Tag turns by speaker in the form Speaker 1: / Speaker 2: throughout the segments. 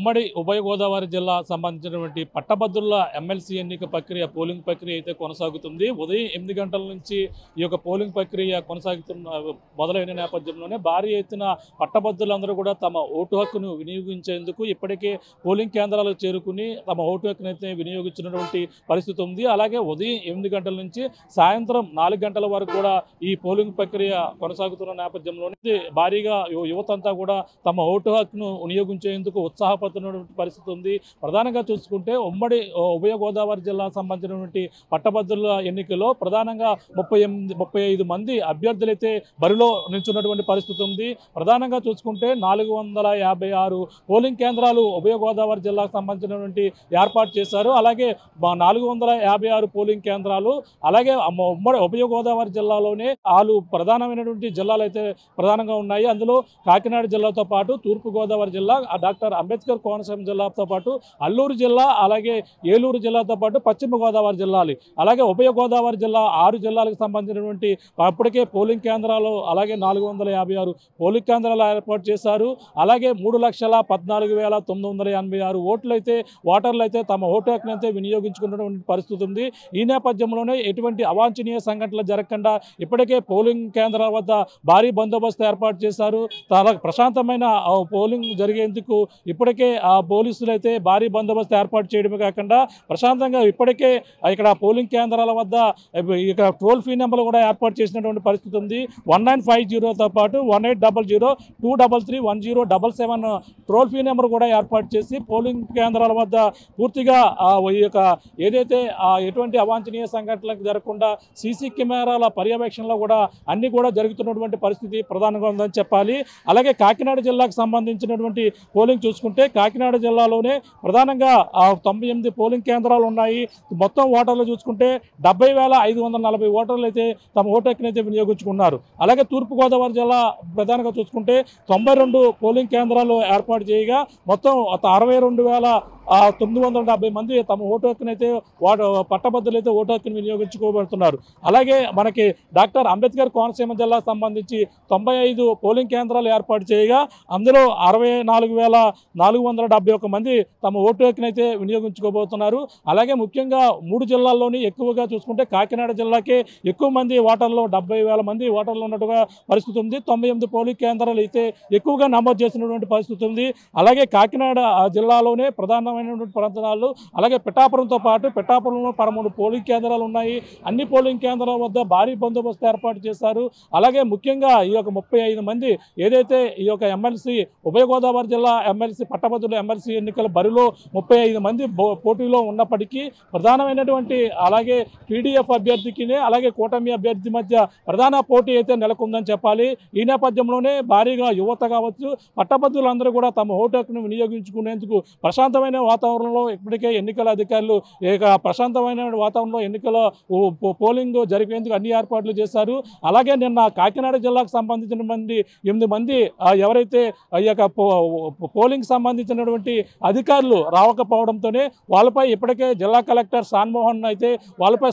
Speaker 1: ఉమ్మడి ఉభయ గోదావరి జిల్లా సంబంధించినటువంటి పట్టభద్రుల ఎమ్మెల్సీ ఎన్నిక ప్రక్రియ పోలింగ్ ప్రక్రియ అయితే కొనసాగుతుంది. ఉదయం 8 గంటల నుంచి ఈ యొక్క పోలింగ్ ప్రక్రియ మొదలైన నేపథ్యంలోనే భారీ ఎత్తున పట్టభద్రులందరూ కూడా తమ ఓటు హక్కును వినియోగించేందుకు ఇప్పటికే పోలింగ్ కేంద్రాలకు చేరుకుని తమ ఓటు హక్కును అయితే వినియోగించినటువంటి పరిస్థితి ఉంది. అలాగే ఉదయం 8 గంటల నుంచి సాయంత్రం 4 గంటల వరకు కూడా ఈ పోలింగ్ ప్రక్రియ కొనసాగుతున్న నేపథ్యంలోనే భారీగా యువతంతా కూడా తమ ఓటు హక్కును వినియోగించేందుకు ఉత్సాహపడుతున్నటువంటి పరిస్థితి ఉంది. ప్రధానంగా చూసుకుంటే ఉమ్మడి ఉభయ గోదావరి జిల్లాకు సంబంధించినటువంటి పట్టభద్రుల ఎన్నికల్లో ప్రధానంగా 35 మంది అభ్యర్థులైతే బరిలో నిల్చున్నటువంటి పరిస్థితి ఉంది. ప్రధానంగా చూసుకుంటే 456 పోలింగ్ కేంద్రాలు ఉభయ గోదావరి జిల్లాకు సంబంధించినటువంటి ఏర్పాటు చేశారు. అలాగే 456 పోలింగ్ కేంద్రాలు అలాగే ఉమ్మడి ఉభయ గోదావరి జిల్లాలోనే 4 ప్రధానమైనటువంటి జిల్లాలు అయితే ప్రధానంగా ఉన్నాయి. అందులో కాకినాడ జిల్లాతో పాటు తూర్పుగోదావరి జిల్లా, డాక్టర్ అంబేద్కర్ కోనసీమ జిల్లాతో పాటు అల్లూరు జిల్లా, అలాగే ఏలూరు జిల్లాతో పాటు పశ్చిమ గోదావరి జిల్లాలు, అలాగే ఉభయ గోదావరి జిల్లా 6 జిల్లాలకు సంబంధించినటువంటి అప్పటికే పోలింగ్ కేంద్రాలు అలాగే 456 పోలింగ్ కేంద్రాలు ఏర్పాటు చేశారు. అలాగే 3,14,986 ఓటర్లు అయితే తమ ఓటు హక్కును అయితే వినియోగించుకున్నటువంటి పరిస్థితి ఉంది. ఈ నేపథ్యంలోనే ఎటువంటి అవాంఛనీయ సంఘటనలు జరగకుండా ఇప్పటికే పోలింగ్ కేంద్రాల వద్ద భారీ బందోబస్తు ఏర్పాటు చేశారు. చాలా ప్రశాంతమైన పోలింగ్ జరిగేందుకు ఇప్పటికే పోలీసులు అయితే భారీ బందోబస్తు ఏర్పాటు చేయడమే కాకుండా ప్రశాంతంగా ఇప్పటికే ఇక్కడ పోలింగ్ కేంద్రాల వద్ద ఇక్కడ టోల్ ఫ్రీ నెంబర్లు కూడా ఏర్పాటు చేసినటువంటి పరిస్థితి ఉంది. 1950తో పాటు 1800-233-1077 టోల్ ఫ్రీ నెంబర్ కూడా ఏర్పాటు చేసి పోలింగ్ కేంద్రాల వద్ద పూర్తిగా ఈ యొక్క ఏదైతే ఎటువంటి అవాంఛనీయ సంఘటనలకు జరగకుండా సీసీ కెమెరాల పర్యవేక్షణలో కూడా అన్ని కూడా జరుగుతున్నటువంటి పరిస్థితి ప్రధానంగా ఉందని చెప్పాలి. అలాగే కాకినాడ జిల్లాకు సంబంధించినటువంటి పోలింగ్ చూసుకుంటే కాకినాడ జిల్లాలోనే ప్రధానంగా 98 పోలింగ్ కేంద్రాలు ఉన్నాయి. మొత్తం ఓటర్లు చూసుకుంటే 70,540 ఓటర్లు అయితే తమ ఓటు హక్కునైతే వినియోగించుకున్నారు. అలాగే తూర్పుగోదావరి జిల్లా ప్రధానంగా చూసుకుంటే 92 పోలింగ్ కేంద్రాలు ఏర్పాటు చేయగా మొత్తం 62,970 మంది తమ ఓటు హక్కునైతే పట్టభద్రులైతే ఓటు హక్కును వినియోగించుకోబడుతున్నారు. అలాగే మనకి డాక్టర్ అంబేద్కర్ కోనసీమ జిల్లాకు సంబంధించి 95 పోలింగ్ కేంద్రాలు ఏర్పాటు చేయగా అందులో 64,471 మంది తమ ఓటు హక్కునైతే వినియోగించుకోబోతున్నారు. అలాగే ముఖ్యంగా 3 జిల్లాల్లోని ఎక్కువగా చూసుకుంటే కాకినాడ జిల్లాకే ఎక్కువ మంది ఓటర్లు 70,000 మంది ఓటర్లు ఉన్నట్టుగా పరిస్థితి ఉంది. 98 పోలింగ్ కేంద్రాలు అయితే ఎక్కువగా నమోదు చేసినటువంటి పరిస్థితి ఉంది. అలాగే కాకినాడ జిల్లాలోనే ప్రధానమైనటువంటి ప్రాంతాలు అలాగే పిఠాపురంతో పాటు పిఠాపురంలో 13 పోలింగ్ కేంద్రాలు ఉన్నాయి. అన్ని పోలింగ్ కేంద్రాల వద్ద భారీ బందోబస్తు ఏర్పాటు చేశారు. అలాగే ముఖ్యంగా ఈ యొక్క 35 మంది ఏదైతే ఈ యొక్క ఎమ్మెల్సీ ఉభయ గోదావరి జిల్లా ఎమ్మెల్సీ పట్టభద్రుల ఎమ్మెల్సీ ఎన్నికల బరిలో 35 మంది పోటీలో ఉన్నప్పటికీ ప్రధానమైనటువంటి అలాగే టీడీఎఫ్ అభ్యర్థికి అలాగే కూటమి అభ్యర్థి మధ్య ప్రధాన పోటీ అయితే నెలకొందని చెప్పాలి. ఈ నేపథ్యంలోనే భారీగా యువత కావచ్చు పట్టభద్రులందరూ కూడా తమ ఓటు హక్కును వినియోగించుకునేందుకు ప్రశాంతమైన వాతావరణంలో ఇప్పటికే ఎన్నికల అధికారులు ప్రశాంతమైన వాతావరణంలో ఎన్నికల పోలింగ్ జరిపేందుకు అన్ని ఏర్పాట్లు చేశారు. అలాగే నిన్న కాకినాడ జిల్లాకు సంబంధించిన 8 మంది ఎవరైతే ఈ యొక్క పోలింగ్ సంబంధించినటువంటి అధికారులు రావకపోవడంతోనే వాళ్ళపై ఇప్పటికే జిల్లా కలెక్టర్ షాన్మోహన్ అయితే వాళ్ళపై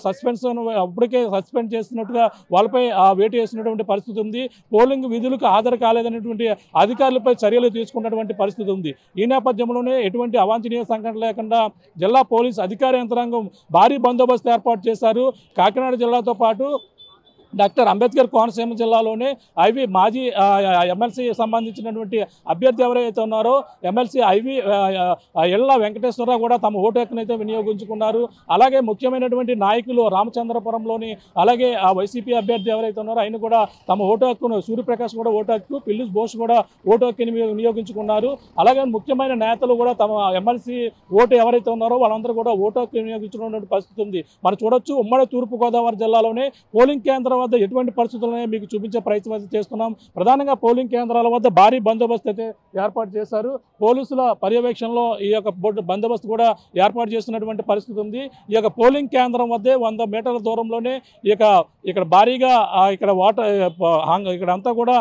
Speaker 1: ఇప్పటికే సస్పెండ్ చేసినట్టుగా వాళ్ళపై వేటు చేసినటువంటి పరిస్థితి ఉంది. పోలింగ్ విధులకు హాజరు కాలేదనేటువంటి అధికారులపై చర్యలు తీసుకున్నటువంటి పరిస్థితి ఉంది. ఈ నేపథ్యంలోనే ఎటువంటి అవాంఛనీయ సంఘటన లేకుండా జిల్లా పోలీసు అధికార యంత్రాంగం భారీ బందోబస్తు ఏర్పాటు చేశారు. కాకినాడ జిల్లాతో పాటు డాక్టర్ అంబేద్కర్ కోనసీమ జిల్లాలోనే మాజీ ఎమ్మెల్సీ సంబంధించినటువంటి అభ్యర్థి ఎవరైతే ఉన్నారో ఎమ్మెల్సీ ఎల్ల వెంకటేశ్వరరావు కూడా తమ ఓటు హక్కునైతే వినియోగించుకున్నారు. అలాగే ముఖ్యమైనటువంటి నాయకులు రామచంద్రపురంలోని అలాగే వైసీపీ అభ్యర్థి ఎవరైతే ఉన్నారో ఆయన కూడా తమ ఓటు హక్కును సూర్యప్రకాష్ కూడా ఓటు హక్కు, పిల్లిస్ బోస్ కూడా ఓటు హక్కుని వినియోగించుకున్నారు. అలాగే ముఖ్యమైన నేతలు కూడా తమ ఎమ్మెల్సీ ఓటు ఎవరైతే ఉన్నారో వాళ్ళందరూ కూడా ఓటు హక్కు వినియోగించుకున్నటువంటి పరిస్థితి ఉంది. మనం చూడొచ్చు ఉమ్మడి తూర్పుగోదావరి జిల్లాలోనే పోలింగ్ కేంద్రం వద్ద ఎటువంటి పరిస్థితులనే మీకు చూపించే ప్రయత్నం అయితే చేస్తున్నాం. ప్రధానంగా పోలింగ్ కేంద్రాల వద్ద భారీ బందోబస్తు అయితే ఏర్పాటు చేశారు. పోలీసుల పర్యవేక్షణలో ఈ యొక్క బందోబస్తు కూడా ఏర్పాటు చేస్తున్నటువంటి పరిస్థితి ఉంది. ఈ యొక్క పోలింగ్ కేంద్రం వద్దే 100 మీటర్ల దూరంలోనే ఇక్కడ భారీగా ఇక్కడంతా కూడా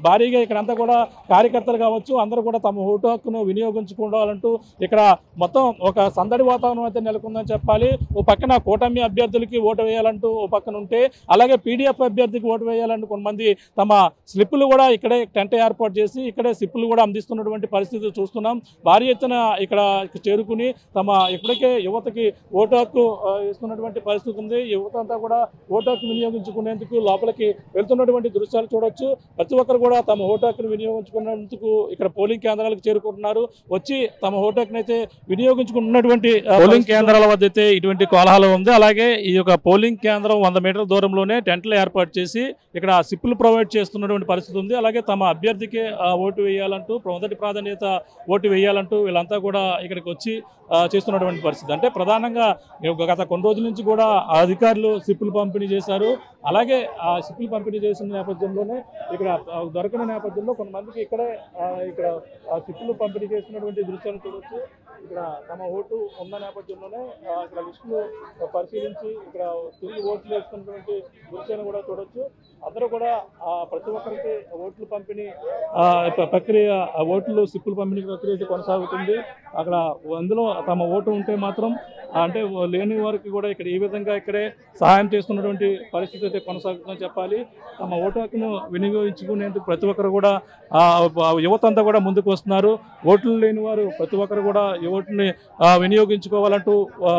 Speaker 1: భారీగా ఇక్కడంతా కూడా కార్యకర్తలు కావచ్చు అందరూ కూడా తమ ఓటు హక్కును వినియోగించుకోవాలంటూ ఇక్కడ మొత్తం ఒక సందడి వాతావరణం అయితే నెలకొందని చెప్పాలి. ఓ పక్కన కూటమి అభ్యర్థులకి ఓటు వేయాలంటూ ఓ పక్కన ఉంటే, అలాగే పీడీఎఫ్ అభ్యర్థికి ఓటు వేయాలని కొంతమంది తమ స్లిప్పులు కూడా ఇక్కడే టెంట్ ఏర్పాటు చేసి ఇక్కడే స్లిప్పులు కూడా అందిస్తున్నటువంటి పరిస్థితి చూస్తున్నాం. భారీ ఎత్తున ఇక్కడ చేరుకుని తమ ఇప్పటికే యువతకి ఓటు హక్కు ఇస్తున్నటువంటి పరిస్థితి ఉంది. యువత అంతా కూడా ఓటు హక్కు వినియోగించుకునేందుకు లోపలికి వెళ్తున్నటువంటి దృశ్యాలు చూడొచ్చు. ప్రతి ఒక్కరు కూడా తమ ఓటు హక్కును వినియోగించుకునేందుకు ఇక్కడ పోలింగ్ కేంద్రాలకు చేరుకుంటున్నారు. వచ్చి తమ ఓటు హక్కును అయితే వినియోగించుకుంటున్నటువంటి పోలింగ్ కేంద్రాల వద్ద అయితే ఇటువంటి కోలాహలం ఉంది. అలాగే ఈ యొక్క పోలింగ్ కేంద్రం 100 మీటర్ల దూరంలోనే టెంట్లు ఏర్పాటు చేసి ఇక్కడ సిప్పులు ప్రొవైడ్ చేస్తున్నటువంటి పరిస్థితి ఉంది. అలాగే తమ అభ్యర్థికి ఓటు వేయాలంటూ మొదటి ప్రాధాన్యత ఓటు వేయాలంటూ వీళ్ళంతా కూడా ఇక్కడికి వచ్చి చేస్తున్నటువంటి పరిస్థితి. అంటే ప్రధానంగా గత కొన్ని రోజుల నుంచి కూడా అధికారులు సిప్పులు పంపిణీ చేశారు. అలాగే ఆ సిప్పులు పంపిణీ చేసిన నేపథ్యంలోనే ఇక్కడ దొరకని నేపథ్యంలో కొంతమందికి ఇక్కడ సిప్పులు పంపిణీ చేస్తున్నటువంటి దృశ్యాలు చూడొచ్చు. ఇక్కడ తమ ఓటు ఉన్న నేపథ్యంలోనే ఇక్కడ లిస్టులు పరిశీలించి ఇక్కడ తిరిగి ఓట్లు వేస్తున్నటువంటి దృశ్యాన్ని కూడా చూడొచ్చు. అందరూ కూడా ప్రతి ఒక్కరికి ఓట్లు పంపిణీ ప్రక్రియ ఓట్లు సిప్పులు పంపిణీ ప్రక్రియ కొనసాగుతుంది. అక్కడ అందులో తమ ఓటు ఉంటే మాత్రం అంటే లేని వారికి కూడా ఇక్కడ ఈ విధంగా ఇక్కడే సహాయం చేస్తున్నటువంటి పరిస్థితి అయితే కొనసాగుతుందని చెప్పాలి. తమ ఓటు హక్కును వినియోగించుకునేందుకు ప్రతి ఒక్కరు కూడా యువత అంతా కూడా ముందుకు వస్తున్నారు. ఓట్లు లేని వారు ప్రతి ఒక్కరు కూడా ఓటుని వినియోగించుకోవాలంటూ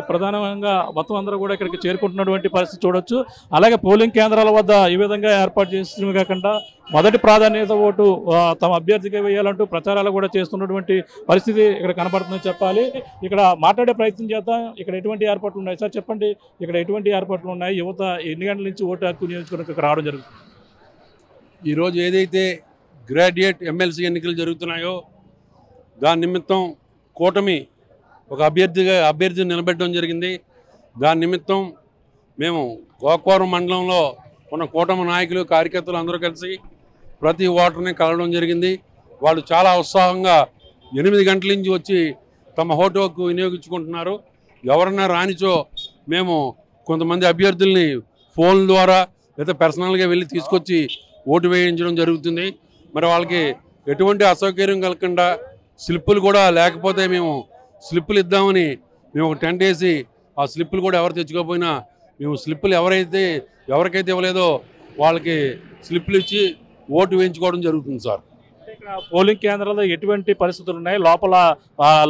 Speaker 1: ప్రధానంగా మొత్తం అందరూ కూడా ఇక్కడికి చేరుకుంటున్నటువంటి పరిస్థితి చూడొచ్చు. అలాగే పోలింగ్ కేంద్రాల వద్ద ఈ విధంగా ఏర్పాటు చేసినవి కాకుండా మొదటి ప్రాధాన్యత ఓటు తమ అభ్యర్థికి వేయాలంటూ ప్రచారాలు కూడా చేస్తున్నటువంటి పరిస్థితి ఇక్కడ కనబడుతుందని చెప్పాలి. ఇక్కడ మాట్లాడే ప్రయత్నం చేద్దాం. ఇక్కడ ఎటువంటి ఏర్పాట్లు ఉన్నాయి సార్, చెప్పండి. ఇక్కడ ఎటువంటి ఏర్పాట్లు ఉన్నాయి? యువత ఎన్ని గంటల నుంచి ఓటు హక్కు వినియోగించుకోవడానికి ఇక్కడ రావడం జరుగుతుంది?
Speaker 2: ఈరోజు ఏదైతే గ్రాడ్యుయేట్ ఎమ్మెల్సీ ఎన్నికలు జరుగుతున్నాయో దాని నిమిత్తం కూటమి ఒక అభ్యర్థిని నిలబెట్టడం జరిగింది. దాని నిమిత్తం మేము గోకవరం మండలంలో ఉన్న కూటమి నాయకులు కార్యకర్తలు అందరూ కలిసి ప్రతి ఓటర్ని కలవడం జరిగింది. వాళ్ళు చాలా ఉత్సాహంగా 8 గంటల నుంచి వచ్చి తమ ఓటు హక్కు వినియోగించుకుంటున్నారు. ఎవరన్నా రానిచో మేము కొంతమంది అభ్యర్థుల్ని ఫోన్ ద్వారా లేదా పర్సనల్గా వెళ్ళి తీసుకొచ్చి ఓటు వేయించడం జరుగుతుంది. మరి వాళ్ళకి ఎటువంటి అసౌకర్యం కలగకుండా స్లిప్పులు కూడా లేకపోతే మేము స్లిప్పులు ఇద్దామని మేము ఒక టెంట్ వేసి ఆ స్లిప్పులు కూడా ఎవరు తెచ్చుకోకపోయినా మేము స్లిప్పులు ఎవరికైతే ఇవ్వలేదో వాళ్ళకి స్లిప్పులు ఇచ్చి ఓటు వేయించుకోవడం జరుగుతుంది సార్.
Speaker 1: ఇక్కడ పోలింగ్ కేంద్రాల్లో ఎటువంటి పరిస్థితులు ఉన్నాయి? లోపల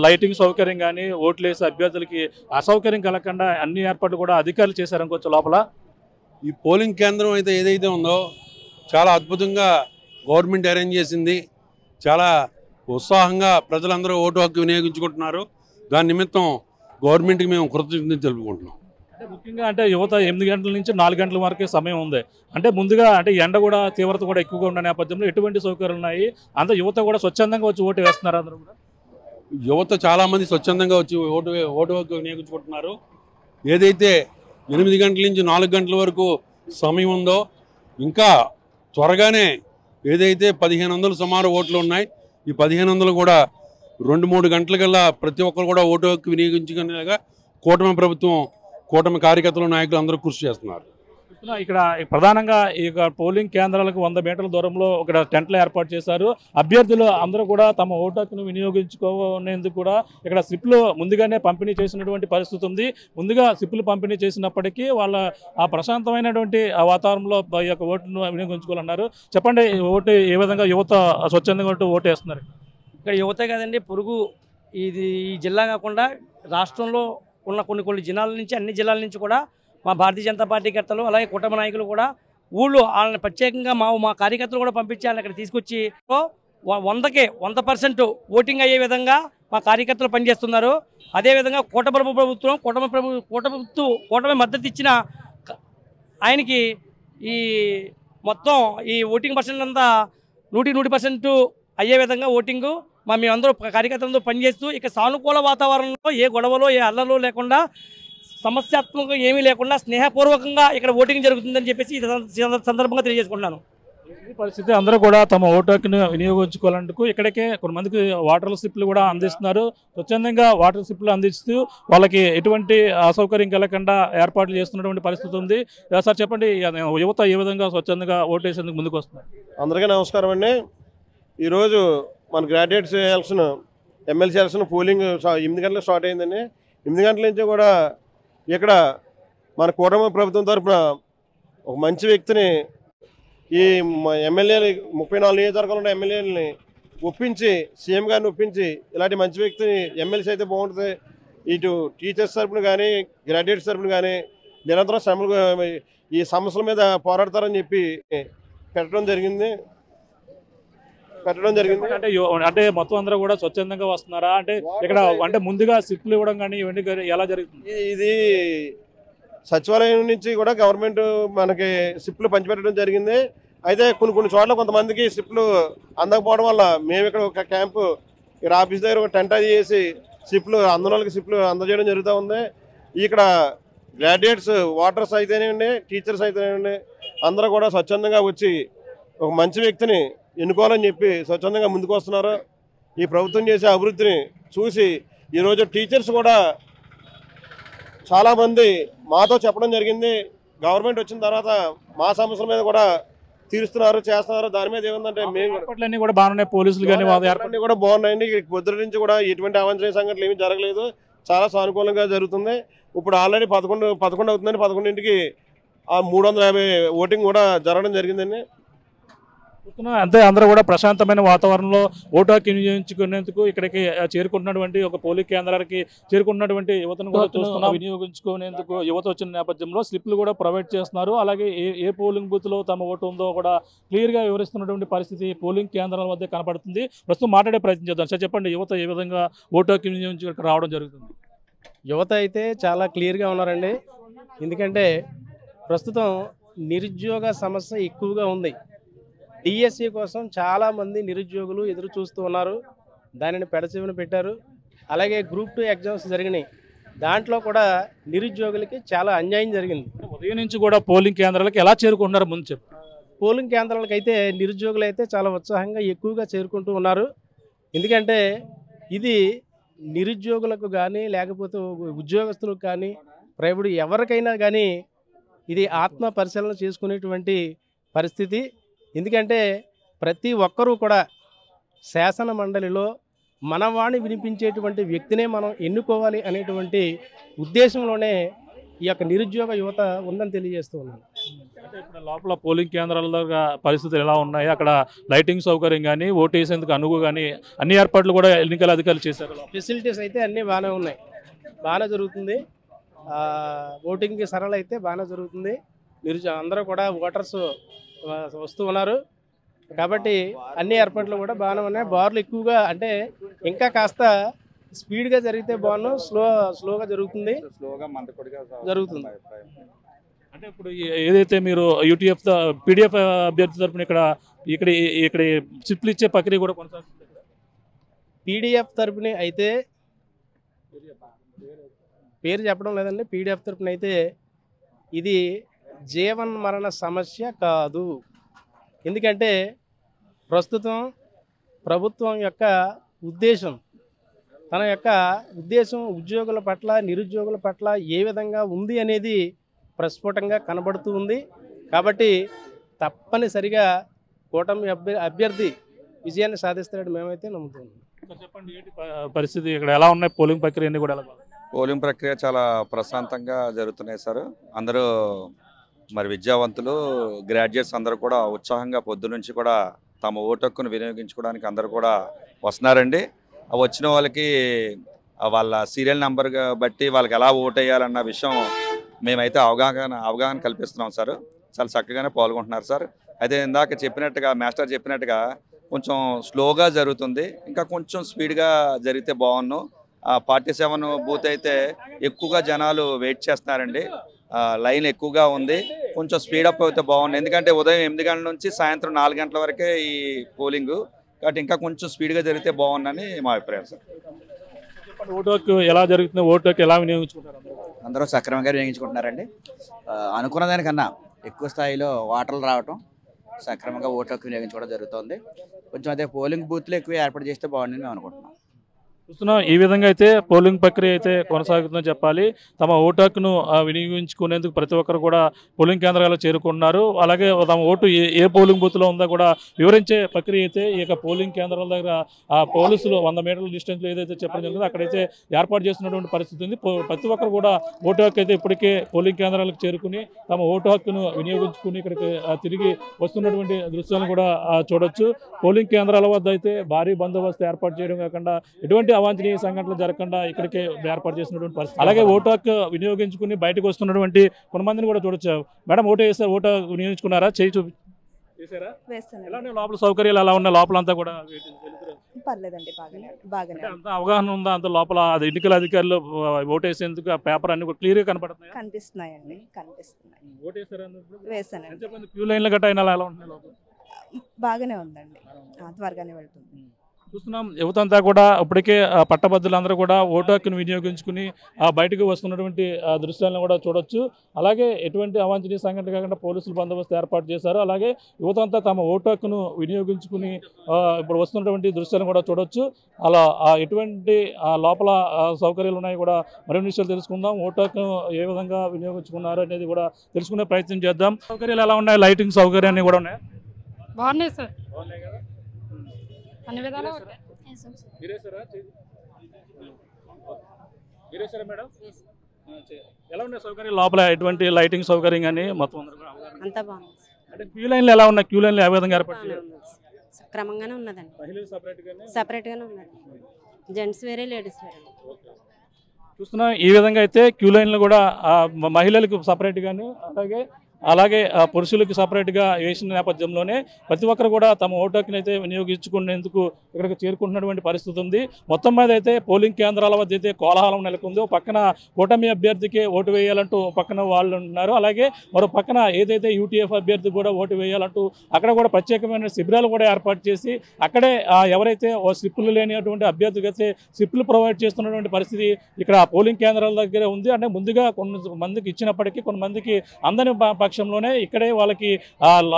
Speaker 1: లైటింగ్ సౌకర్యం కానీ ఓట్లు వేసే అభ్యర్థులకి అసౌకర్యం కలగకుండా అన్ని ఏర్పాట్లు కూడా అధికారులు చేశారనుకోవచ్చు. లోపల
Speaker 2: ఈ పోలింగ్ కేంద్రం అయితే ఏదైతే ఉందో చాలా అద్భుతంగా గవర్నమెంట్ అరేంజ్ చేసింది. చాలా ఉత్సాహంగా ప్రజలందరూ ఓటు హక్కు వినియోగించుకుంటున్నారు. దాని నిమిత్తం గవర్నమెంట్కి మేము కృతజ్ఞతలు తెలుపుకుంటున్నాం.
Speaker 1: అంటే ముఖ్యంగా అంటే యువత 8 గంటల నుంచి 4 గంటల వరకే సమయం ఉంది. అంటే ముందుగా అంటే ఎండ కూడా తీవ్రత కూడా ఎక్కువగా ఉన్న నేపథ్యంలో ఎటువంటి సౌకర్యాలు ఉన్నాయి? అంత యువత కూడా స్వచ్ఛందంగా వచ్చి ఓటు వేస్తున్నారు. అందరూ కూడా
Speaker 2: యువత చాలామంది స్వచ్ఛందంగా వచ్చి ఓటు హక్కు వినియోగించుకుంటున్నారు. ఏదైతే 8 గంటల నుంచి 4 గంటల వరకు సమయం ఉందో ఇంకా త్వరగానే ఏదైతే 1500 సుమారు ఓట్లు ఉన్నాయి, ఈ 1500 కూడా 2-3 గంటలకల్లా ప్రతి ఒక్కరు కూడా ఓటు హక్కు వినియోగించుకునేలాగా కూటమి ప్రభుత్వం, కూటమి కార్యకర్తలు, నాయకులు అందరూ కృషి చేస్తున్నారు.
Speaker 1: ఇక్కడ ప్రధానంగా ఈ పోలింగ్ కేంద్రాలకు 100 మీటర్ల దూరంలో ఇక్కడ టెంట్లు ఏర్పాటు చేశారు. అభ్యర్థులు అందరూ కూడా తమ ఓటు హక్కును వినియోగించుకునేందుకు కూడా ఇక్కడ స్లిప్లు ముందుగానే పంపిణీ చేసినటువంటి పరిస్థితి ఉంది. ముందుగా స్లిప్లు పంపిణీ చేసినప్పటికీ వాళ్ళ ఆ ప్రశాంతమైనటువంటి వాతావరణంలో ఈ యొక్క ఓటును వినియోగించుకోవాలన్నారు. చెప్పండి, ఓటు ఏ విధంగా యువత స్వచ్ఛందంగా ఓటు వేస్తున్నారు?
Speaker 3: ఇక్కడ యువతే కదండి, పొరుగు ఈ జిల్లా కాకుండా రాష్ట్రంలో ఉన్న కొన్ని జిల్లాల నుంచి, అన్ని జిల్లాల నుంచి కూడా మా భారతీయ జనతా పార్టీ కర్తలు అలాగే కుటుంబ నాయకులు కూడా ఊళ్ళో వాళ్ళని ప్రత్యేకంగా మా కార్యకర్తలు కూడా పంపించి వాళ్ళని ఇక్కడ తీసుకొచ్చి 100% ఓటింగ్ అయ్యే విధంగా మా కార్యకర్తలు పనిచేస్తున్నారు. అదేవిధంగా కూటమి మద్దతు ఇచ్చిన ఆయనకి ఈ మొత్తం ఈ ఓటింగ్ పర్సెంట్ అంతా 100% అయ్యే విధంగా ఓటింగు మేమందరూ కార్యకర్తలతో పనిచేస్తూ ఇక సానుకూల వాతావరణంలో ఏ గొడవలో ఏ అల్లర్లు లేకుండా సమస్యాత్మకంగా ఏమీ లేకుండా స్నేహపూర్వకంగా ఇక్కడ ఓటింగ్ జరుగుతుందని చెప్పేసి సందర్భంగా తెలియజేసుకుంటున్నాను.
Speaker 1: ఈ పరిస్థితి అందరూ కూడా తమ ఓటు హక్కును వినియోగించుకోవాలందుకు ఇక్కడికే కొంతమందికి వాటర్ స్లిప్లు కూడా అందిస్తున్నారు. స్వచ్ఛందంగా వాటర్ స్లిప్లు అందిస్తూ వాళ్ళకి ఎటువంటి అసౌకర్యం కలగకుండా ఏర్పాట్లు చేస్తున్నటువంటి పరిస్థితి ఉంది. సార్ చెప్పండి, యువత ఏ విధంగా స్వచ్ఛందంగా ఓటు వేసేందుకు ముందుకు వస్తున్నారు?
Speaker 4: అందరికీ నమస్కారం అండి. ఈరోజు మన graduates election, MLC election polling 8 గంటలకు స్టార్ట్ అయిందండి. 8 గంటల నుంచి కూడా ఇక్కడ మన కూటమి ప్రభుత్వం తరఫున ఒక మంచి వ్యక్తిని ఈ ఎమ్మెల్యేలు 34 నియోజకవర్గాలు ఉన్న ఎమ్మెల్యేలని ఒప్పించి సీఎం గారిని ఒప్పించి ఇలాంటి మంచి వ్యక్తిని ఎమ్మెల్సీ అయితే బాగుంటుంది. ఇటు టీచర్స్ తరపున కానీ గ్రాడ్యుయేట్స్ తరపున కానీ నిరంతరం శ్రమలు ఈ సమస్యల మీద పోరాడతారని చెప్పి పెట్టడం జరిగింది.
Speaker 1: అంటే అంటే మొత్తం అందరూ కూడా స్వచ్ఛందంగా వస్తున్నారా? అంటే ఇక్కడ అంటే ముందుగా సిప్లు ఇవ్వడం కానీ ఇవన్నీ ఎలా జరుగుతుంది?
Speaker 4: ఇది సచివాలయం నుంచి కూడా గవర్నమెంట్ మనకి సిప్లు పంచిపెట్టడం జరిగింది. అయితే కొన్ని చోట్ల కొంతమందికి సిప్లు అందకపోవడం వల్ల మేము ఇక్కడ ఒక క్యాంపు ఇక్కడ ఆఫీస్ దగ్గర ఒక టెంట్ అది చేసి సిప్లు అందరికి సిప్లు అందజేయడం జరుగుతూ ఉంది. ఇక్కడ గ్రాడ్యుయేట్స్ వాటర్స్ అయితేనేయండి, టీచర్స్ అయితేనేయండి, అందరూ కూడా స్వచ్ఛందంగా వచ్చి ఒక మంచి వ్యక్తిని ఎన్నుకోవాలని చెప్పి స్వచ్ఛందంగా ముందుకు వస్తున్నారు. ఈ ప్రభుత్వం చేసే అభివృద్ధిని చూసి ఈరోజు టీచర్స్ కూడా చాలామంది మాతో చెప్పడం జరిగింది. గవర్నమెంట్ వచ్చిన తర్వాత మా సమస్యల మీద కూడా తీరుస్తున్నారు, చేస్తున్నారు. దాని మీద ఏముందంటే మేము
Speaker 1: కూడా బాగున్నాయి, పోలీసులు కానీ
Speaker 4: అన్నీ కూడా బాగున్నాయండి. పొద్దున నుంచి కూడా ఎటువంటి అవాంఛనీయ సంఘటనలు ఏమీ జరగలేదు, చాలా సానుకూలంగా జరుగుతుంది. ఇప్పుడు ఆల్రెడీ 11 అవుతుందండి. 11ంటికి 350 ఓటింగ్ కూడా జరగడం జరిగిందండి.
Speaker 1: అంతే అందరూ కూడా ప్రశాంతమైన వాతావరణంలో ఓటు హక్కు వినియోగించుకునేందుకు ఇక్కడికి చేరుకుంటున్నటువంటి ఒక పోలింగ్ కేంద్రానికి చేరుకున్నటువంటి యువతను కూడా చూస్తున్నాం. వినియోగించుకునేందుకు యువత వచ్చిన నేపథ్యంలో స్లిప్లు కూడా ప్రొవైడ్ చేస్తున్నారు. అలాగే ఏ పోలింగ్ బూత్ లో తమ ఓటు ఉందో కూడా క్లియర్ గా వివరిస్తున్నటువంటి పరిస్థితి పోలింగ్ కేంద్రాల వద్ద కనపడుతుంది. ప్రస్తుతం మాట్లాడే ప్రయత్నం చేద్దాం. సార్ చెప్పండి, యువత ఏ విధంగా ఓటు హక్కు వినియోగించుకు రావడం జరుగుతుంది?
Speaker 5: యువత అయితే చాలా క్లియర్గా ఉన్నారండి. ఎందుకంటే ప్రస్తుతం నిరుద్యోగ సమస్య ఎక్కువగా ఉంది. డిఎస్సి కోసం చాలామంది నిరుద్యోగులు ఎదురు చూస్తూ ఉన్నారు. దానిని పెడచెవిన పెట్టారు. అలాగే గ్రూప్ 2 ఎగ్జామ్స్ జరిగినాయి. దాంట్లో కూడా నిరుద్యోగులకి చాలా అన్యాయం జరిగింది.
Speaker 1: ఉదయం నుంచి కూడా పోలింగ్ కేంద్రాలకు ఎలా చేరుకుంటున్నారు ముందు చెప్పు.
Speaker 5: పోలింగ్ కేంద్రాలకు అయితే నిరుద్యోగులు అయితే చాలా ఉత్సాహంగా ఎక్కువగా చేరుకుంటూ ఉన్నారు. ఎందుకంటే ఇది నిరుద్యోగులకు కానీ లేకపోతే ఉద్యోగస్తులకు కానీ ప్రైవేట్ ఎవరికైనా కానీ ఇది ఆత్మ పరిశీలన చేసుకునేటువంటి పరిస్థితి. ఎందుకంటే ప్రతి ఒక్కరూ కూడా శాసన మండలిలో మనవాణి వినిపించేటువంటి వ్యక్తినే మనం ఎన్నుకోవాలి అనేటువంటి ఉద్దేశంలోనే ఈ యొక్క నిరుద్యోగ యువత ఉందని తెలియజేస్తూ ఉన్నాను.
Speaker 1: అంటే ఇప్పుడు లోపల పోలింగ్ కేంద్రాల దగ్గర పరిస్థితులు ఎలా ఉన్నాయి? అక్కడ లైటింగ్ సౌకర్యం కానీ ఓటు వేసేందుకు అనుగు కానీ అన్ని ఏర్పాట్లు కూడా ఎన్నికల అధికారులు చేశారు.
Speaker 5: ఫెసిలిటీస్ అయితే అన్నీ బాగానే ఉన్నాయి, బాగానే జరుగుతుంది. ఓటింగ్కి సరళ అయితే బాగానే జరుగుతుంది. అందరూ కూడా ఓటర్స్ వస్తూ ఉన్నారు కాబట్టి అన్ని ఏర్పాట్లు కూడా బాగానే ఉన్నాయి. బార్లు ఎక్కువగా అంటే ఇంకా కాస్త స్పీడ్గా జరిగితే బాగున్నాం, స్లోగా జరుగుతుంది.
Speaker 1: అంటే ఇప్పుడు ఏదైతే మీరు యూటీఎఫ్ పీడిఎఫ్ అభ్యర్థి తరపున ఇక్కడ స్లిప్లు ఇచ్చే ప్రక్రియ కూడా కొనసాగుతుంది.
Speaker 5: పీడిఎఫ్ తరపున అయితే పేరు చెప్పడం లేదండి. పీడిఎఫ్ తరపున అయితే ఇది జీవన్ మరణ సమస్య కాదు. ఎందుకంటే ప్రస్తుతం ప్రభుత్వం యొక్క ఉద్దేశం తన యొక్క ఉద్దేశం ఉద్యోగుల పట్ల నిరుద్యోగుల పట్ల ఏ విధంగా ఉంది అనేది ప్రస్ఫుటంగా కనబడుతూ ఉంది. కాబట్టి తప్పనిసరిగా కూటమి అభ్యర్థి విజయాన్ని సాధిస్తారని మేమైతే నమ్ముతున్నాం.
Speaker 1: చెప్పండి, పరిస్థితి ఇక్కడ ఎలా ఉన్నాయి? పోలింగ్ ప్రక్రియ కూడా ఎలా?
Speaker 6: పోలింగ్ ప్రక్రియ చాలా ప్రశాంతంగా జరుగుతున్నాయి సార్. అందరూ మరి విద్యావంతులు గ్రాడ్యుయేట్స్ అందరూ కూడా ఉత్సాహంగా పొద్దునుంచి కూడా తమ ఓటు హక్కును వినియోగించుకోవడానికి అందరూ కూడా వస్తున్నారండి. వచ్చిన వాళ్ళకి వాళ్ళ సీరియల్ నెంబర్ బట్టి వాళ్ళకి ఎలా ఓటు వేయాలన్న విషయం మేమైతే అవగాహన కల్పిస్తున్నాం సార్. చాలా చక్కగానే పాల్గొంటున్నారు సార్. అయితే ఇందాక చెప్పినట్టుగా మాస్టర్ చెప్పినట్టుగా కొంచెం స్లోగా జరుగుతుంది, ఇంకా కొంచెం స్పీడ్గా జరిగితే బాగున్ను. 47 బూత్ అయితే ఎక్కువగా జనాలు వెయిట్ చేస్తున్నారండి. లైన్ ఎక్కువగా ఉంది, కొంచెం స్పీడప్ అయితే బాగుంది. ఎందుకంటే ఉదయం 8 గంటల నుంచి సాయంత్రం 4 గంటల వరకే ఈ పోలింగు, కాబట్టి ఇంకా కొంచెం స్పీడ్గా జరిగితే బాగుందని మా అభిప్రాయం సార్.
Speaker 1: ఓటు హక్కు ఎలా జరుగుతుంది? ఓటు హక్కు ఎలా వినియోగించుకుంటారు?
Speaker 7: అందరూ సక్రమంగా వినియోగించుకుంటున్నారండి. అనుకున్న దానికన్నా ఎక్కువ స్థాయిలో ఓటర్లు రావటం, సక్రమంగా ఓటు హక్కు వినియోగించుకోవడం జరుగుతుంది. కొంచెం అదే పోలింగ్ బూత్లు ఎక్కువ ఏర్పాటు చేస్తే బాగుందని మేము అనుకుంటున్నాం.
Speaker 1: చూస్తున్నాం ఈ విధంగా అయితే పోలింగ్ ప్రక్రియ అయితే కొనసాగుతుందని చెప్పాలి. తమ ఓటు హక్కును వినియోగించుకునేందుకు ప్రతి ఒక్కరు కూడా పోలింగ్ కేంద్రాలకు చేరుకుంటున్నారు. అలాగే తమ ఓటు ఏ పోలింగ్ బూత్లో ఉందో కూడా వివరించే ప్రక్రియ అయితే ఈ యొక్క పోలింగ్ కేంద్రాల దగ్గర పోలీసులు 100 మీటర్ల డిస్టెన్స్లో ఏదైతే చెప్పడం జరిగిందో అక్కడైతే ఏర్పాటు చేస్తున్నటువంటి పరిస్థితి ఉంది. ప్రతి ఒక్కరు కూడా ఓటు హక్కు అయితే ఇప్పటికే పోలింగ్ కేంద్రాలకు చేరుకుని తమ ఓటు హక్కును వినియోగించుకుని ఇక్కడికి తిరిగి వస్తున్నటువంటి దృశ్యాలను కూడా చూడొచ్చు. పోలింగ్ కేంద్రాల వద్ద అయితే భారీ బందోబస్తు ఏర్పాటు చేయడం కాకుండా ఎటువంటి అవాంఛనీయ సంఘటనలు జరగకుండా ఇక్కడికే ఏర్పాటు చేసినటువంటి పరిస్థితి. అలాగే ఓటు హక్కు వినియోగించుకుని బయటకు వస్తున్నటువంటి కొంతమందిని కూడా చూడొచ్చు. మేడం ఓటు వేసారు, ఓటు వినియోగించుకున్నారా? చేయి చూసారా? ఎలా ఉన్నాయి లోపల సౌకర్యాలు? ఎలా ఉన్నాయి లోపల అంతా కూడా?
Speaker 8: పర్లేదండి, బాగానే
Speaker 1: అంత అవగాహన ఉందా? అంత లోపల ఎన్నికల అధికారులు ఓటు వేసేందుకు ఆ పేపర్ అన్ని క్లియర్ గా కనపడుతున్నాయి.
Speaker 8: కనిపిస్తున్నాయండి, కనిపిస్తున్నాయి.
Speaker 1: ఓటు వేసారా?
Speaker 8: వేసానండి.
Speaker 1: క్యూ లైన్లు గట్రా అయినా ఎలా ఉంటున్నాయి లోపల?
Speaker 8: బాగానే ఉందండి, త్వరగానే వెళ్తుంది.
Speaker 1: చూస్తున్నాం యువత అంతా కూడా ఇప్పటికే పట్టభద్రులందరూ కూడా ఓటు హక్కును వినియోగించుకుని బయటకు వస్తున్నటువంటి దృశ్యాలను కూడా చూడొచ్చు. అలాగే ఎటువంటి అవాంఛనీయ సంఘటన కాకుండా పోలీసులు బందోబస్తు ఏర్పాటు చేశారు. అలాగే యువత అంతా తమ ఓటు హక్కును వినియోగించుకుని ఇప్పుడు వస్తున్నటువంటి దృశ్యాలను కూడా చూడొచ్చు. అలా ఎటువంటి లోపల సౌకర్యాలు ఉన్నాయి కూడా మరిన్ని విషయాలు తెలుసుకుందాం. ఓటు హక్కును ఏ విధంగా వినియోగించుకున్నారు అనేది కూడా తెలుసుకునే ప్రయత్నం చేద్దాం. సౌకర్యాలు ఎలా ఉన్నాయి? లైటింగ్ సౌకర్యాన్ని కూడా ఉన్నాయి.
Speaker 9: బాగున్నాయి సార్,
Speaker 1: బాగున్నాయి కదా?
Speaker 9: అన్ని విధాలు.
Speaker 1: మేడం ఎలా ఉన్నాయి సౌకర్యాలు లోపల? ఎటువంటి లైటింగ్ సౌకర్యం కానీ మొత్తం
Speaker 10: అంతా బాగుంది.
Speaker 1: అంటే క్యూ లైన్లు ఎలా ఉన్నాయి? క్యూ లైన్లు ఏ విధంగా ఏర్పాటు
Speaker 10: క్రమంగానే ఉన్నదండి,
Speaker 1: మహిళలు
Speaker 10: సపరేట్గానే ఉన్నది. జెంట్స్ వేరే, లేడీస్ వేరే.
Speaker 1: చూస్తున్నాం ఈ విధంగా అయితే క్యూ లైన్లు కూడా మహిళలకు సపరేట్గాను అలాగే పురుషులకు సపరేట్గా వేసిన నేపథ్యంలోనే ప్రతి ఒక్కరు కూడా తమ ఓటు హక్కును అయితే వినియోగించుకునేందుకు ఇక్కడికి చేరుకుంటున్నటువంటి పరిస్థితి ఉంది. మొత్తం మీద అయితే పోలింగ్ కేంద్రాల వద్ద అయితే కోలాహలం నెలకొంది. పక్కన కూటమి అభ్యర్థికి ఓటు వేయాలంటూ పక్కన వాళ్ళు ఉన్నారు. అలాగే మరో పక్కన ఏదైతే యూటీఎఫ్ అభ్యర్థి కూడా ఓటు వేయాలంటూ అక్కడ కూడా ప్రత్యేకమైన శిబిరాలు కూడా ఏర్పాటు చేసి అక్కడే ఎవరైతే స్లిప్పులు లేనిటువంటి అభ్యర్థికి అయితే స్లిప్పులు ప్రొవైడ్ చేస్తున్నటువంటి పరిస్థితి ఇక్కడ పోలింగ్ కేంద్రాల దగ్గర ఉంది. అంటే ముందుగా కొంతమందికి ఇచ్చినప్పటికీ కొంతమందికి అందని పక్షంలోనే ఇక్కడే వాళ్ళకి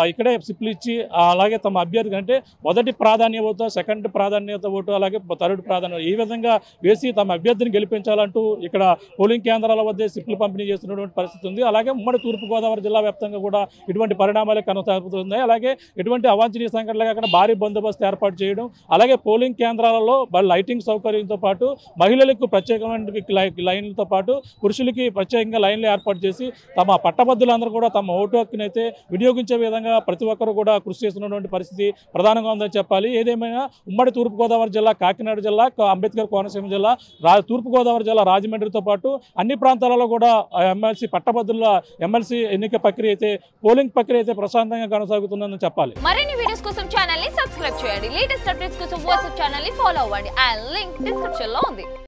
Speaker 1: ఇక్కడే స్లిప్లు ఇచ్చి అలాగే తమ అభ్యర్థి అంటే మొదటి ప్రాధాన్యత ఓటు, సెకండ్ ప్రాధాన్యత ఓటు, అలాగే థర్డ్ ప్రాధాన్యత ఈ విధంగా వేసి తమ అభ్యర్థిని గెలిపించాలంటూ ఇక్కడ పోలింగ్ కేంద్రాల వద్ద స్లిప్లు పంపిణీ చేస్తున్నటువంటి పరిస్థితి ఉంది. అలాగే ఉమ్మడి తూర్పుగోదావరి జిల్లా వ్యాప్తంగా కూడా ఇటువంటి పరిణామాలు కొనసాగుతున్నాయి. అలాగే ఎటువంటి అవాంఛనీయ సంఘటనలు కాకుండా భారీ బందోబస్తు ఏర్పాటు చేయడం, అలాగే పోలింగ్ కేంద్రాలలో లైటింగ్ సౌకర్యంతో పాటు మహిళలకు ప్రత్యేకమైన లైన్లతో పాటు పురుషులకి ప్రత్యేకంగా లైన్లు ఏర్పాటు చేసి తమ పట్టభద్రులందరూ కూడా తమ ఓటు హక్కుని అయితే వినియోగించే విధంగా ప్రతి ఒక్కరు కూడా కృషి చేస్తున్నటువంటి పరిస్థితి ప్రధానంగా ఉందని చెప్పాలి. ఏదేమైనా ఉమ్మడి తూర్పుగోదావరి జిల్లా, కాకినాడ జిల్లా, అంబేద్కర్ కోనసీమ జిల్లా, తూర్పుగోదావరి జిల్లా రాజమండ్రితో పాటు అన్ని ప్రాంతాలలో కూడా ఎమ్మెల్సీ పట్టభద్రుల ఎమ్మెల్సీ ఎన్నిక ప్రక్రియ అయితే పోలింగ్ ప్రక్రియ అయితే ప్రశాంతంగా కొనసాగుతుందని చెప్పాలి.
Speaker 11: మరిన్ని వీడియోస్ కోసం ఛానల్ ని సబ్స్క్రైబ్ చేయండి. లేటెస్ట్ అప్డేట్స్ కోసం వాట్సాప్ ఛానల్ ని ఫాలో అవ్వండి. ఆ లింక్ డిస్క్రిప్షన్ లో ఉంది.